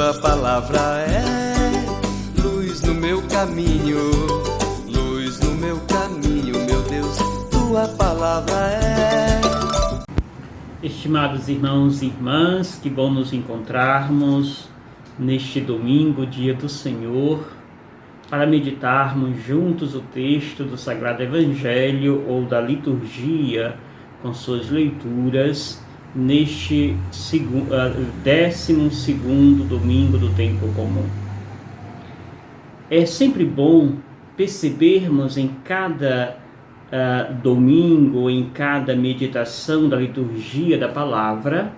tua palavra é luz no meu caminho, luz no meu caminho, meu Deus, tua palavra é. Estimados irmãos e irmãs, que bom nos encontrarmos neste domingo, dia do Senhor, para meditarmos juntos o texto do Sagrado Evangelho ou da liturgia com suas leituras neste 12º domingo do tempo comum. É sempre bom percebermos em cada domingo, em cada meditação da liturgia da palavra,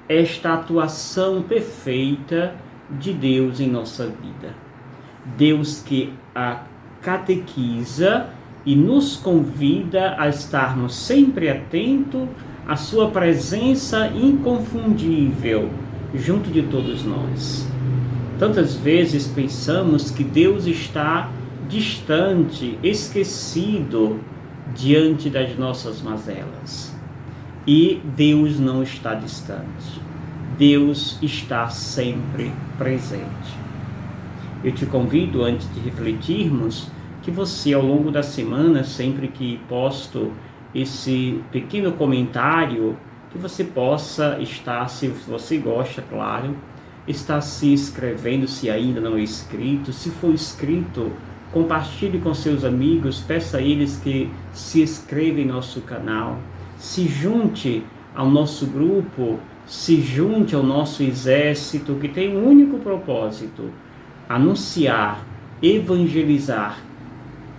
esta atuação perfeita de Deus em nossa vida. Deus que a catequiza e nos convida a estarmos sempre atentos à sua presença inconfundível junto de todos nós. Tantas vezes pensamos que Deus está distante, esquecido diante das nossas mazelas. E Deus não está distante. Deus está sempre presente. Eu te convido, antes de refletirmos, que você, ao longo da semana, sempre que posto esse pequeno comentário, que você possa estar, se você gosta, claro, estar se inscrevendo, se ainda não é inscrito. Se for inscrito, compartilhe com seus amigos, peça a eles que se inscrevam em nosso canal, se junte ao nosso grupo, se junte ao nosso exército, que tem um único propósito: anunciar, evangelizar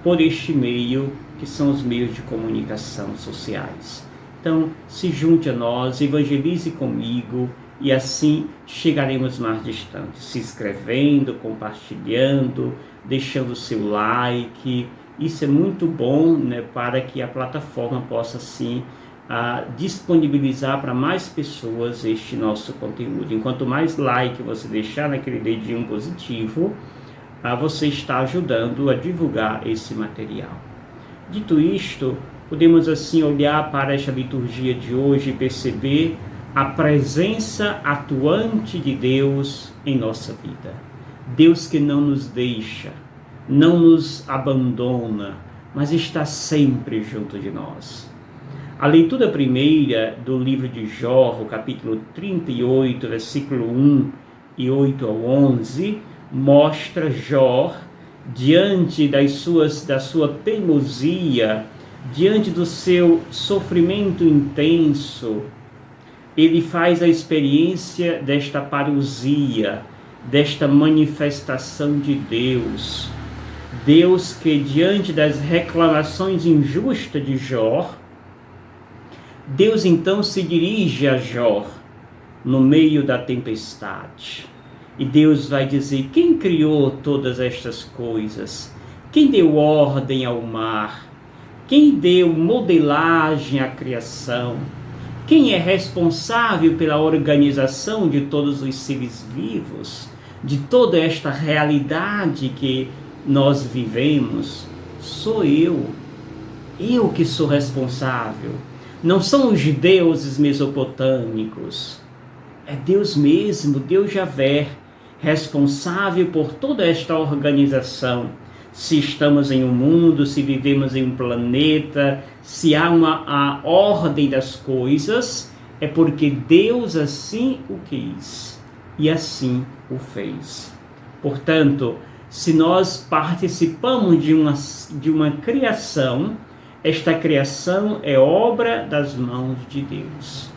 por este meio, que são os meios de comunicação sociais. Então, se junte a nós, evangelize comigo, e assim chegaremos mais distantes, se inscrevendo, compartilhando, deixando o seu like. Isso é muito bom, né, para que a plataforma possa sim disponibilizar para mais pessoas este nosso conteúdo. Enquanto mais like você deixar naquele dedinho positivo, você está ajudando a divulgar esse material. Dito isto, podemos assim olhar para esta liturgia de hoje e perceber a presença atuante de Deus em nossa vida. Deus que não nos deixa, não nos abandona, mas está sempre junto de nós. A leitura primeira do livro de Jó, o capítulo 38, versículo 1 e 8 ao 11, mostra Jó diante da sua teimosia, diante do seu sofrimento intenso. Ele faz a experiência desta parousia, desta manifestação de Deus. Deus que, diante das reclamações injustas de Jó, Deus então se dirige a Jó no meio da tempestade. E Deus vai dizer: quem criou todas estas coisas? Quem deu ordem ao mar? Quem deu modelagem à criação? Quem é responsável pela organização de todos os seres vivos? De toda esta realidade que nós vivemos? Sou eu. Eu que sou responsável. Não são os deuses mesopotâmicos. É Deus mesmo, Deus Javé, responsável por toda esta organização. Se estamos em um mundo, se vivemos em um planeta, se há a ordem das coisas, é porque Deus assim o quis e assim o fez. Portanto, se nós participamos de uma criação, esta criação é obra das mãos de Deus.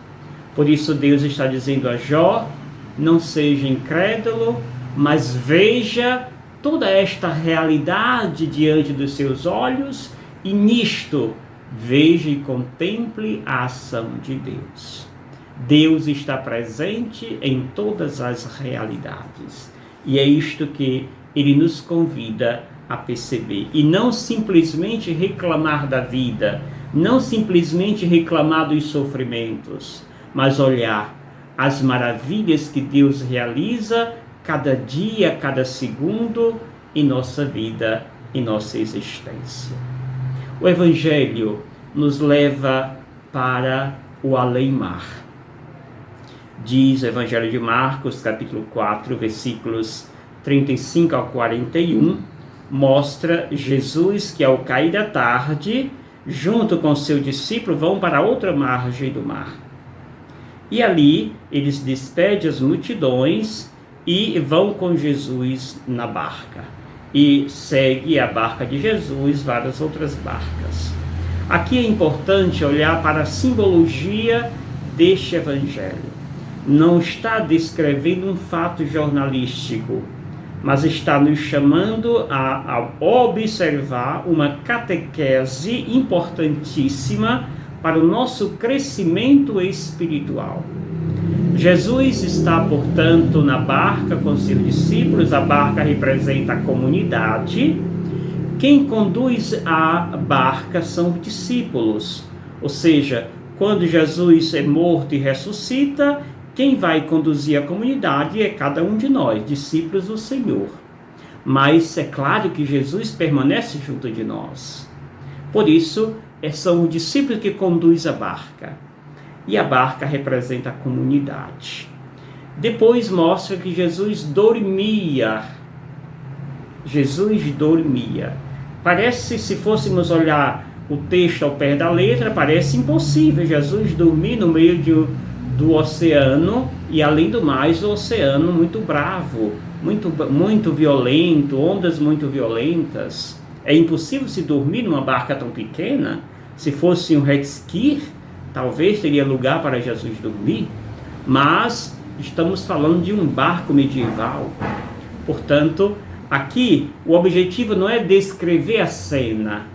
Por isso Deus está dizendo a Jó: não seja incrédulo, mas veja toda esta realidade diante dos seus olhos, e nisto veja e contemple a ação de Deus. Deus está presente em todas as realidades, e é isto que Ele nos convida a perceber, e não simplesmente reclamar da vida, não simplesmente reclamar dos sofrimentos, mas olhar as maravilhas que Deus realiza cada dia, cada segundo em nossa vida, em nossa existência. O Evangelho nos leva para o além-mar. Diz o Evangelho de Marcos, capítulo 4, versículos 35 ao 41, mostra Jesus que, ao cair da tarde, junto com seu discípulo, vão para outra margem do mar. E ali eles despedem as multidões e vão com Jesus na barca. E segue a barca de Jesus várias outras barcas. Aqui é importante olhar para a simbologia deste evangelho. Não está descrevendo um fato jornalístico, mas está nos chamando a observar uma catequese importantíssima para o nosso crescimento espiritual. Jesus está, portanto, na barca com seus discípulos. A barca representa a comunidade. Quem conduz a barca são os discípulos. Ou seja, quando Jesus é morto e ressuscita, quem vai conduzir a comunidade é cada um de nós, discípulos do Senhor. Mas é claro que Jesus permanece junto de nós. Por isso, são os discípulos que conduzem a barca. E a barca representa a comunidade. Depois mostra que Jesus dormia. Jesus dormia. Parece, se fôssemos olhar o texto ao pé da letra, parece impossível Jesus dormir no meio do oceano, e além do mais, o oceano muito bravo, muito violento, ondas muito violentas. É impossível se dormir numa barca tão pequena. Se fosse um jet ski, talvez teria lugar para Jesus dormir, mas estamos falando de um barco medieval. Portanto, aqui o objetivo não é descrever a cena,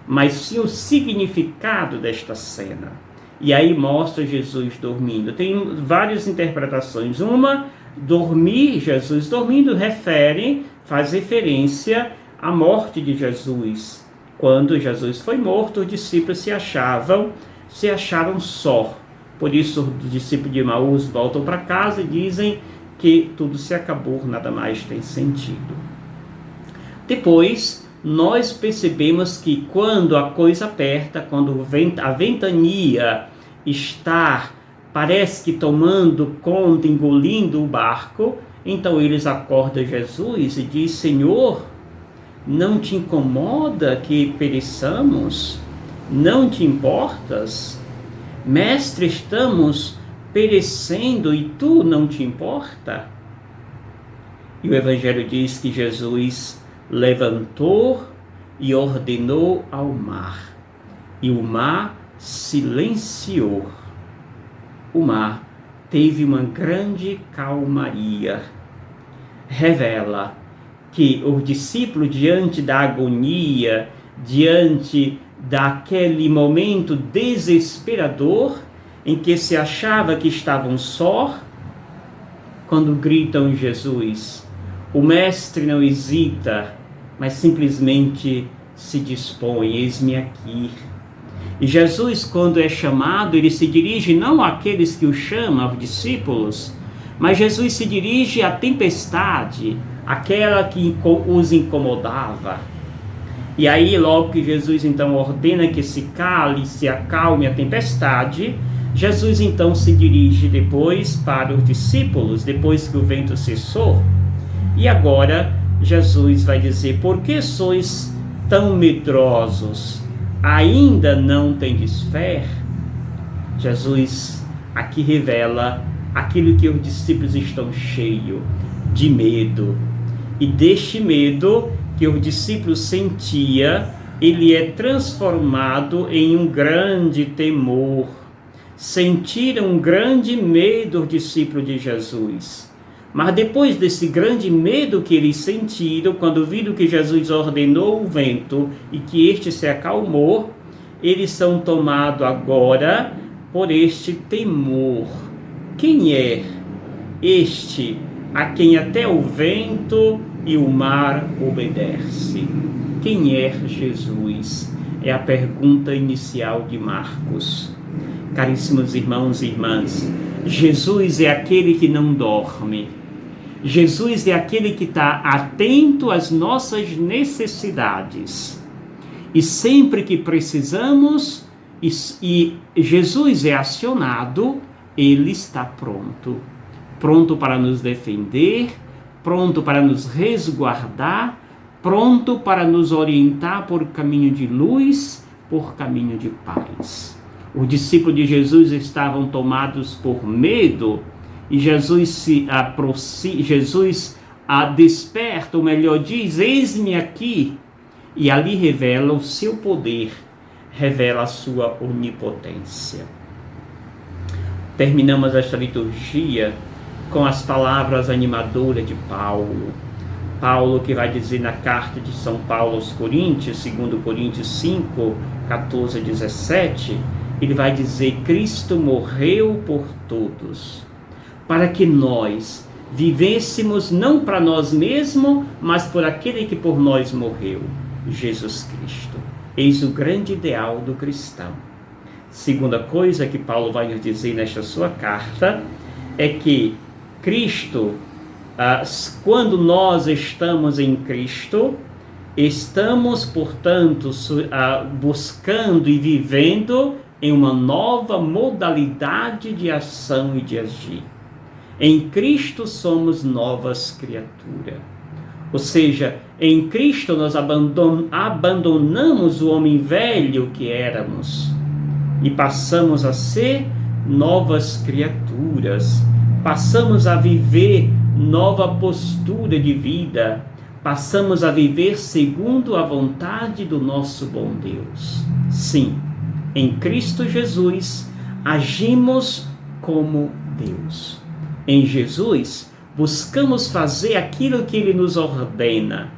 mas sim o significado desta cena. E aí mostra Jesus dormindo. Tem várias interpretações. Uma, dormir, Jesus dormindo, faz referência à morte de Jesus. Quando Jesus foi morto, os discípulos se acharam só. Por isso, os discípulos de Emaús voltam para casa e dizem que tudo se acabou, nada mais tem sentido. Depois, nós percebemos que quando a coisa aperta, quando a ventania parece que tomando conta, engolindo o barco, então eles acordam Jesus e dizem: Senhor, não te incomoda que pereçamos? Não te importas? Mestre, estamos perecendo e tu não te importa? E o Evangelho diz que Jesus levantou e ordenou ao mar, e o mar silenciou. O mar teve uma grande calmaria. Revela que os discípulos, diante da agonia, diante daquele momento desesperador em que se achava que estavam só, quando gritam em Jesus, o mestre não hesita, mas simplesmente se dispõe: eis-me aqui. E Jesus, quando é chamado, ele se dirige não àqueles que o chamam, aos discípulos, mas Jesus se dirige à tempestade, aquela que os incomodava. E aí, logo que Jesus então ordena que se cale, se acalme a tempestade, Jesus então se dirige depois para os discípulos, depois que o vento cessou. E agora Jesus vai dizer: por que sois tão medrosos? Ainda não tendes fé? Jesus aqui revela aquilo que os discípulos estão cheios de medo. E deste medo que os discípulos sentiam, ele é transformado em um grande temor. Sentiram um grande medo os discípulos de Jesus. Mas depois desse grande medo que eles sentiram, quando viram que Jesus ordenou o vento e que este se acalmou, eles são tomados agora por este temor. Quem é este a quem até o vento e o mar obedece? Quem é Jesus? É a pergunta inicial de Marcos. Caríssimos irmãos e irmãs, Jesus é aquele que não dorme. Jesus é aquele que está atento às nossas necessidades. E sempre que precisamos, e Jesus é acionado, Ele está pronto. Pronto para nos defender, pronto para nos resguardar, pronto para nos orientar por caminho de luz, por caminho de paz. Os discípulos de Jesus estavam tomados por medo e Jesus desperta, ou melhor diz, eis-me aqui, e ali revela o seu poder, revela a sua onipotência. Terminamos esta liturgia com as palavras animadoras de Paulo. Paulo que vai dizer na carta de São Paulo aos Coríntios, 2 Coríntios 5, 14 a 17, ele vai dizer: Cristo morreu por todos, para que nós vivêssemos não para nós mesmos, mas por aquele que por nós morreu, Jesus Cristo. Eis o grande ideal do cristão. Segunda coisa que Paulo vai nos dizer nesta sua carta é que Cristo, quando nós estamos em Cristo, estamos, portanto, buscando e vivendo em uma nova modalidade de ação e de agir. Em Cristo somos novas criaturas. Ou seja, em Cristo nós abandonamos o homem velho que éramos e passamos a ser novas criaturas. Passamos a viver nova postura de vida. Passamos a viver segundo a vontade do nosso bom Deus. Sim, em Cristo Jesus agimos como Deus. Em Jesus buscamos fazer aquilo que Ele nos ordena,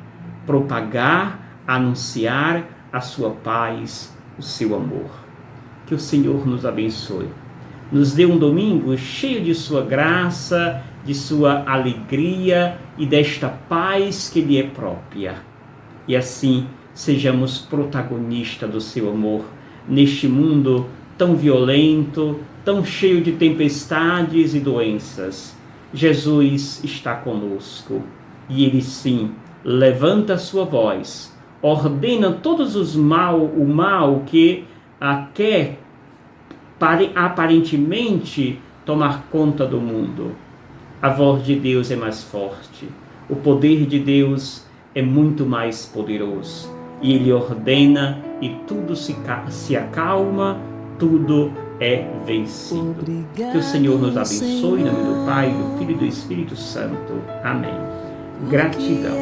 propagar, anunciar a sua paz, o seu amor. Que o Senhor nos abençoe. Nos dê um domingo cheio de sua graça, de sua alegria e desta paz que lhe é própria. E assim sejamos protagonistas do seu amor neste mundo tão violento, tão cheio de tempestades e doenças. Jesus está conosco e Ele sim levanta a sua voz, ordena todos o mal que quer aparentemente tomar conta do mundo. A voz de Deus é mais forte, o poder de Deus é muito mais poderoso e Ele ordena e tudo se acalma, tudo é vencido. Que o Senhor nos abençoe, em nome do Pai, do Filho e do Espírito Santo. Amém. Gratidão.